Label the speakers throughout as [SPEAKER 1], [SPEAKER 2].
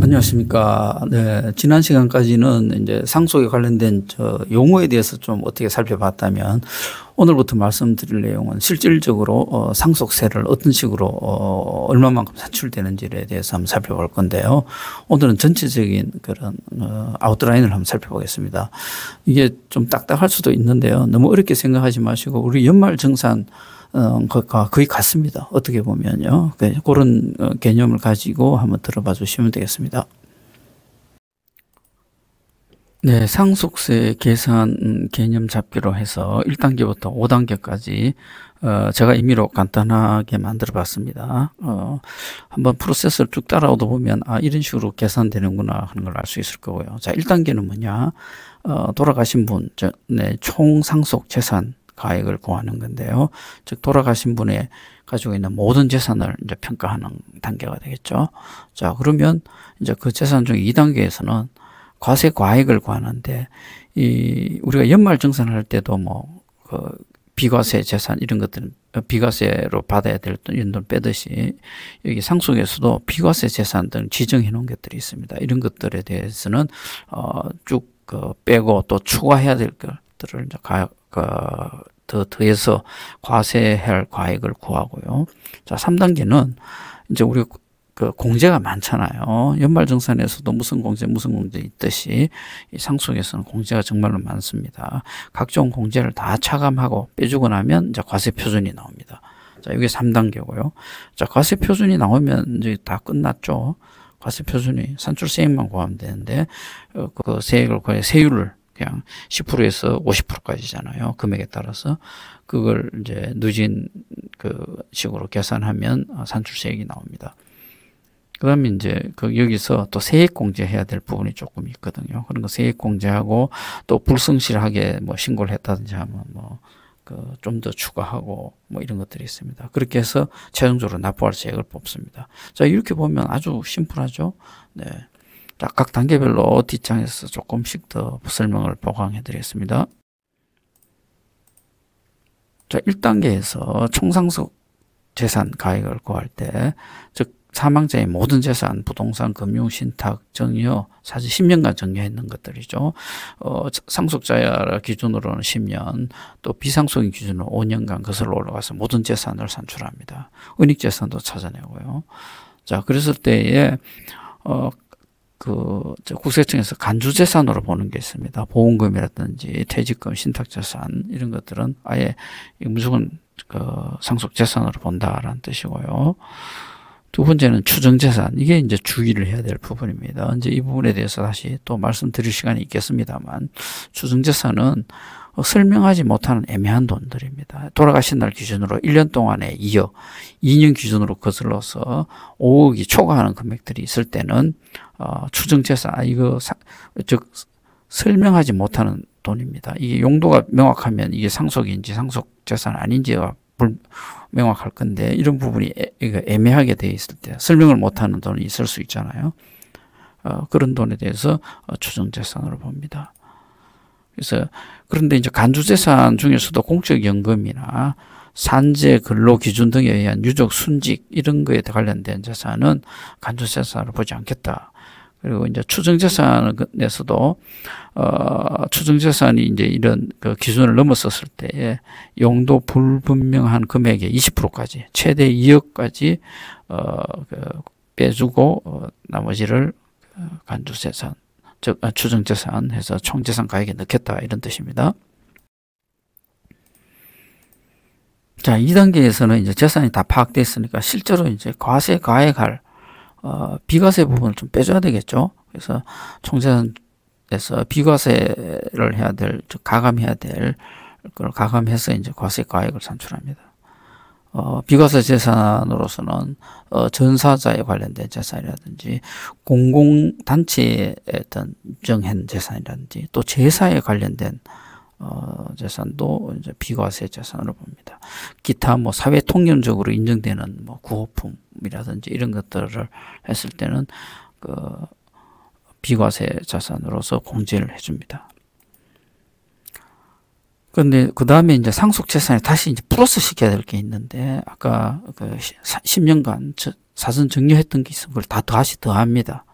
[SPEAKER 1] 안녕하십니까. 네, 지난 시간까지는 이제 상속에 관련된 용어에 대해서 좀 어떻게 살펴봤다면, 오늘부터 말씀드릴 내용은 실질적으로 상속세를 어떤 식으로 얼마만큼 산출되는지에 대해서 한번 살펴볼 건데요. 오늘은 전체적인 그런 아웃라인을 한번 살펴보겠습니다. 이게 좀 딱딱할 수도 있는데요. 너무 어렵게 생각하지 마시고 우리 연말정산 거의 같습니다. 어떻게 보면요. 그런 개념을 가지고 한번 들어봐 주시면 되겠습니다. 네, 상속세 계산 개념 잡기로 해서 1단계부터 5단계까지 제가 임의로 간단하게 만들어 봤습니다. 한번 프로세스를 쭉 따라오다 보면 이런 식으로 계산되는구나 하는 걸 알 수 있을 거고요. 자, 1단계는 뭐냐? 돌아가신 분, 총 상속 재산 가액을 구하는 건데요. 즉 돌아가신 분의 가지고 있는 모든 재산을 이제 평가하는 단계가 되겠죠. 자, 그러면 이제 그 재산 중 2단계에서는 과세 과액을 구하는데, 우리가 연말정산을 할 때도 비과세 재산 이런 것들은 비과세로 받아야 될 이런 돈 빼듯이 여기 상속에서도 비과세 재산 등 지정해 놓은 것들이 있습니다. 이런 것들에 대해서는 쭉 빼고 또 추가해야 될 것들을 이제 더해서 과세할 과액을 구하고요. 자, 3단계는 이제 우리 공제가 많잖아요. 연말정산에서도 무슨 공제 있듯이 이 상속에서는 공제가 정말로 많습니다. 각종 공제를 다 차감하고 빼주고 나면 이제 과세 표준이 나옵니다. 자, 이게 3단계고요. 자, 과세 표준이 나오면 이제 다 끝났죠. 과세 표준이 산출세액만 구하면 되는데 그 세액을 거의 세율을 그냥 10%에서 50%까지잖아요. 금액에 따라서 그걸 이제 누진 식으로 계산하면 산출세액이 나옵니다. 그다음에 이제 여기서 또 세액 공제해야 될 부분이 조금 있거든요. 그런 거 세액 공제하고 또 불성실하게 신고를 했다든지 하면 좀 더 추가하고 이런 것들이 있습니다. 그렇게 해서 최종적으로 납부할 세액을 뽑습니다. 자, 이렇게 보면 아주 심플하죠. 네. 자, 각 단계별로 뒷장에서 조금씩 더 설명을 보강해 드리겠습니다. 자, 1단계에서 총상속 재산 가액을 구할 때, 즉 사망자의 모든 재산, 부동산, 금융, 신탁, 정여, 사실 10년간 정여했는 것들이죠. 상속자 기준으로는 10년, 또 비상속인 기준으로 5년간 거슬러 올라가서 모든 재산을 산출합니다. 은닉재산도 찾아내고요. 자, 그랬을 때에 국세청에서 간주재산으로 보는 게 있습니다. 보험금이라든지 퇴직금, 신탁재산 이런 것들은 아예 무조건 상속재산으로 본다라는 뜻이고요. 두 번째는 추정재산. 이게 이제 주의를 해야 될 부분입니다. 이제 이 부분에 대해서 다시 또 말씀드릴 시간이 있겠습니다만, 추정재산은 설명하지 못하는 애매한 돈들입니다. 돌아가신 날 기준으로 1년 동안에 2억, 2년 기준으로 거슬러서 5억이 초과하는 금액들이 있을 때는 추정재산, 즉 설명하지 못하는 돈입니다. 이게 용도가 명확하면 이게 상속인지 상속재산 아닌지가 명확할 건데, 이런 부분이 애매하게 되어 있을 때 설명을 못하는 돈이 있을 수 있잖아요. 그런 돈에 대해서 추정재산으로 봅니다. 그래서 그런데 이제 간주재산 중에서도 공적연금이나 산재, 근로 기준 등에 의한 유족, 순직 이런 거에 관련된 재산은 간주재산으로 보지 않겠다. 그리고 이제 추정재산에서도 추정재산이 이제 이런 기준을 넘었었을 때 용도 불분명한 금액의 20%까지 최대 2억까지 빼주고 나머지를 간주재산, 즉 추정재산 해서 총재산 가액에 넣겠다 이런 뜻입니다. 자, 2단계에서는 이제 재산이 다 파악되어 있으니까 실제로 이제 과세 가액할 비과세 부분을 좀 빼줘야 되겠죠. 그래서 총재산에서 비과세를 해야 될, 즉 가감해야 될 걸 가감해서 이제 과세 가액을 산출합니다. 비과세 재산으로서는 전사자에 관련된 재산이라든지 공공단체에 어떤 정한 재산이라든지 또 제사에 관련된 재산도 이제 비과세 재산으로 봅니다. 기타 사회 통념적으로 인정되는 구호품이라든지 이런 것들을 했을 때는 비과세 자산으로서 공제를 해줍니다. 그런데 그 다음에 이제 상속 재산에 다시 이제 플러스 시켜야 될 게 있는데, 아까 10년간 사전 정려했던 게 있으면 그걸 다 다시 더합니다.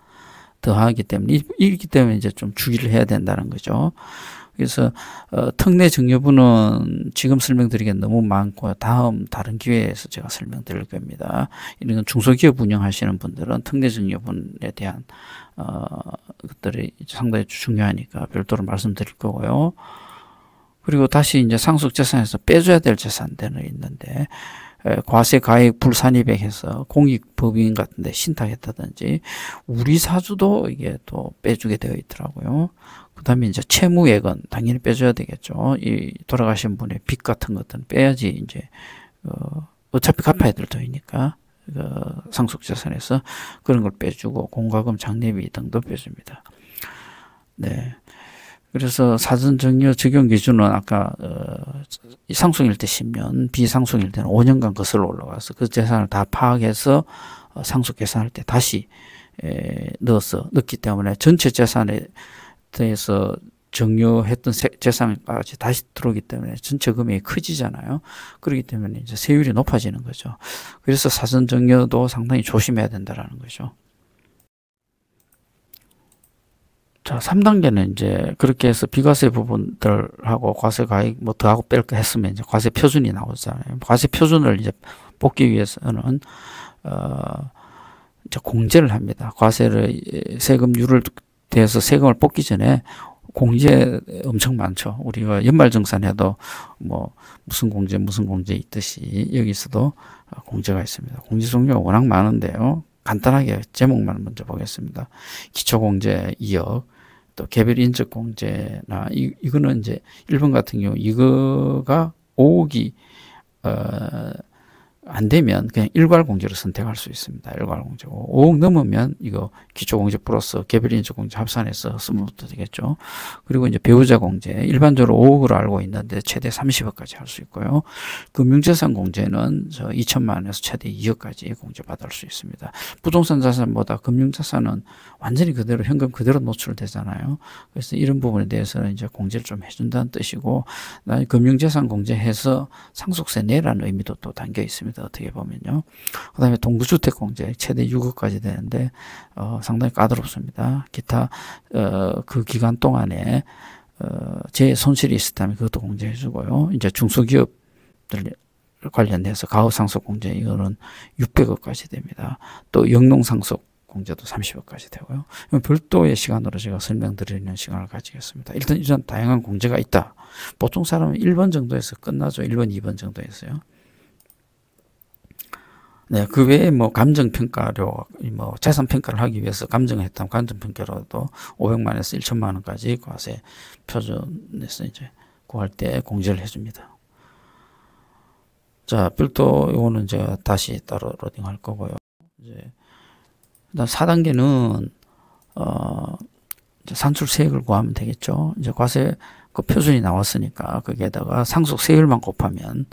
[SPEAKER 1] 더하기 때문에 이기 때문에 이제 좀 주의를 해야 된다는 거죠. 그래서 특례 증여분은 지금 설명드리기엔 너무 많고 다음 다른 기회에서 제가 설명드릴 겁니다. 이런 중소기업 운영하시는 분들은 특례 증여분에 대한 것들이 상당히 중요하니까 별도로 말씀드릴 거고요. 그리고 다시 이제 상속재산에서 빼줘야 될 재산들은 있는데 과세 가액 불산입액해서 공익법인 같은데 신탁했다든지 우리 사주도 이게 또 빼주게 되어 있더라고요. 그 다음에 이제 채무액은 당연히 빼줘야 되겠죠. 이 돌아가신 분의 빚 같은 것들은 빼야지 이제 어차피 갚아야 될 돈이니까 상속재산에서 그런 걸 빼주고 공과금 장례비 등도 빼줍니다. 네. 그래서 사전증여 적용 기준은 아까 상속일 때 10년, 비상속일 때는 5년간 거슬러 올라가서 그 재산을 다 파악해서 상속 계산할 때 다시 넣기 때문에 전체 재산에 대해서 증여했던 재산까지 다시 들어오기 때문에 전체 금액이 커지잖아요. 그렇기 때문에 이제 세율이 높아지는 거죠. 그래서 사전증여도 상당히 조심해야 된다는 거죠. 자, 3단계는 이제 그렇게 해서 비과세 부분들하고 과세 가액 뭐 더하고 뺄 거 했으면 이제 과세 표준이 나오잖아요. 과세 표준을 이제 뽑기 위해서는 이제 공제를 합니다. 과세를 세금률을 대해서 세금을 뽑기 전에 공제 엄청 많죠. 우리가 연말정산해도 뭐 무슨 공제 있듯이 여기서도 공제가 있습니다. 공제 종류가 워낙 많은데요. 간단하게 제목만 먼저 보겠습니다. 기초공제 2억, 또 개별 인적 공제나 이거는 이제 1번 같은 경우 이거가 5억이 안 되면 그냥 일괄공제로 선택할 수 있습니다. 일괄공제고 5억 넘으면 이거 기초공제 플러스 개별인적공제 합산해서 쓰면 되겠죠. 그리고 이제 배우자 공제 일반적으로 5억으로 알고 있는데 최대 30억까지 할 수 있고요. 금융재산 공제는 2천만 원에서 최대 2억까지 공제받을 수 있습니다. 부동산 자산보다 금융자산은 완전히 그대로 현금 그대로 노출되잖아요. 그래서 이런 부분에 대해서는 이제 공제를 좀 해준다는 뜻이고 금융재산 공제해서 상속세 내라는 의미도 또 담겨 있습니다. 어떻게 보면요. 그 다음에 동부주택 공제 최대 6억까지 되는데 상당히 까다롭습니다. 기타 그 기간 동안에 제 손실이 있었다면 그것도 공제해 주고요. 이제 중소기업들 관련해서 가업상속 공제 이거는 600억까지 됩니다. 또 영농상속 공제도 30억까지 되고요. 별도의 시간으로 제가 설명드리는 시간을 가지겠습니다. 일단 이런 다양한 공제가 있다. 보통 사람은 1번 정도에서 끝나죠. 1번, 2번 정도에서요. 네, 그 외에 뭐 감정평가료, 뭐 재산평가를 하기 위해서 감정을 했다면 감정평가로도 500만원에서 1천만원까지 과세 표준에서 이제 구할 때 공제를 해줍니다. 자, 별도 요거는 제가 다시 따로 로딩할 거고요. 이제 그다음 4단계는 이제 산출세액을 구하면 되겠죠. 이제 과세 그 표준이 나왔으니까 거기에다가 상속세율만 곱하면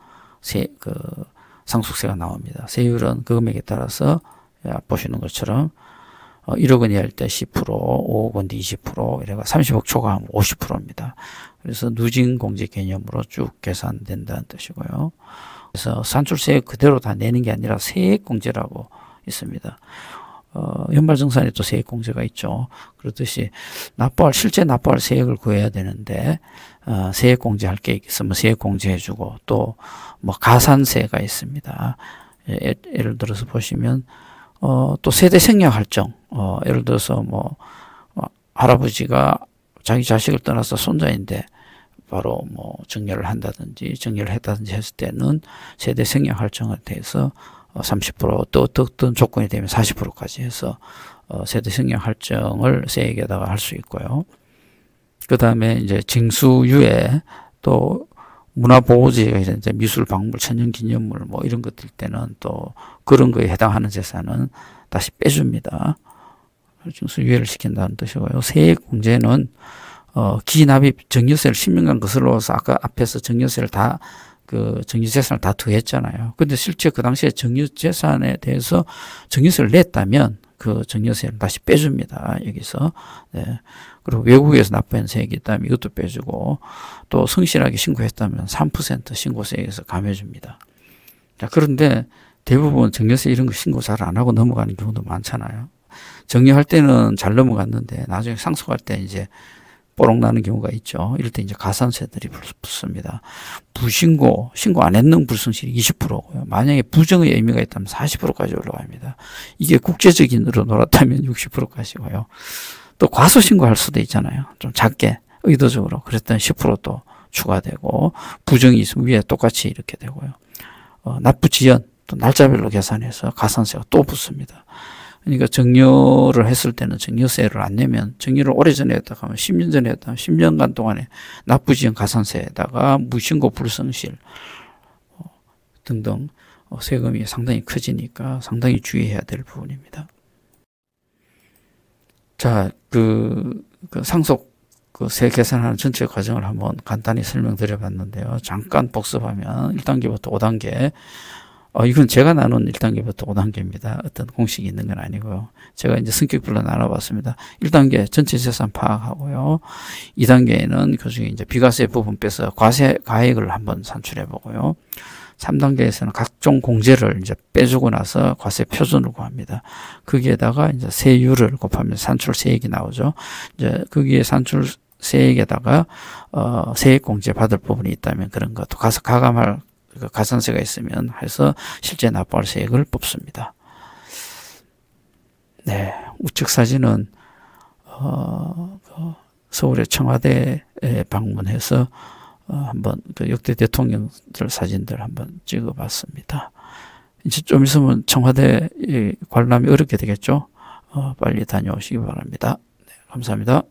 [SPEAKER 1] 상속세가 나옵니다. 세율은 그 금액에 따라서 보시는 것처럼 1억 원이 할 때 10%, 5억 원도 20%, 이래가 30억 초과하면 50%입니다. 그래서 누진공제 개념으로 쭉 계산된다는 뜻이고요. 그래서 산출세액 그대로 다 내는 게 아니라 세액공제라고 있습니다. 연말정산에 또 세액공제가 있죠. 그렇듯이 실제 납부할 세액을 구해야 되는데 세액공제 할 게 있으면 세액공제 해주고 또 뭐 가산세가 있습니다. 예를 들어서 보시면 또 세대 생략 할증 예를 들어서 뭐 할아버지가 자기 자식을 떠나서 손자인데 바로 뭐 정려를 했다든지 했을 때는 세대 생략 할증에 대해서 30% 또 어떤 조건이 되면 40%까지 해서 세대 생략 할증을 세액에다가 할 수 있고요. 그 다음에 이제 징수유예 또 문화보호지가 이제 미술, 박물, 천연기념물 뭐 이런 것들 때는 또 그런 거에 해당하는 재산은 다시 빼줍니다. 징수유예를 시킨다는 뜻이고요. 세액공제는 기납입 증여세를 10년간 거슬러서 아까 앞에서 증여세를 정유재산을 다 더했잖아요. 근데 실제 그 당시에 정유재산에 대해서 정유세를 냈다면 그 정유세를 다시 빼줍니다. 여기서. 네. 그리고 외국에서 납부한 세액이 있다면 이것도 빼주고 또 성실하게 신고했다면 3% 신고세에서 감해줍니다. 자, 그런데 대부분 정유세 이런 거 신고 잘 안 하고 넘어가는 경우도 많잖아요. 정리할 때는 잘 넘어갔는데 나중에 상속할 때 이제 뽀록 나는 경우가 있죠. 이럴 때 이제 가산세들이 붙습니다. 부신고, 신고 안 했는 불성실이 20%고요. 만약에 부정의 의미가 있다면 40%까지 올라갑니다. 이게 국제적인 으로 놀았다면 60%까지고요. 또 과소신고할 수도 있잖아요. 좀 작게 의도적으로 그랬더니 10%또 추가되고, 부정이 있으면 위에 똑같이 이렇게 되고요. 납부지연 또 날짜별로 계산해서 가산세가 또 붙습니다. 그러니까 정려를 했을 때는 정려세를 안 내면, 정려를 오래전에 했다 하면 10년 전에 했다 하면 10년간 동안에 납부지연 가산세에다가 무신고 불성실 등등 세금이 상당히 커지니까 상당히 주의해야 될 부분입니다. 자, 상속 세 계산하는 전체 과정을 한번 간단히 설명드려 봤는데요. 잠깐 복습하면 1단계부터 5단계, 이건 제가 나눈 1단계부터 5단계입니다. 어떤 공식이 있는 건 아니고요. 제가 이제 성격별로 나눠봤습니다. 1단계 전체 재산 파악하고요. 2단계에는 그 중에 이제 비과세 부분 빼서 과세 가액을 한번 산출해 보고요. 3단계에서는 각종 공제를 이제 빼주고 나서 과세 표준을 구합니다. 거기에다가 이제 세율을 곱하면 산출세액이 나오죠. 이제 거기에 산출세액에다가 세액 공제 받을 부분이 있다면 그런 것도 가감할 가산세가 있으면 해서 실제 납부할 세액을 뽑습니다. 네, 우측 사진은 서울의 청와대에 방문해서 한번 역대 대통령들 사진들 한번 찍어봤습니다. 이제 좀 있으면 청와대 관람이 어렵게 되겠죠. 빨리 다녀오시기 바랍니다. 네, 감사합니다.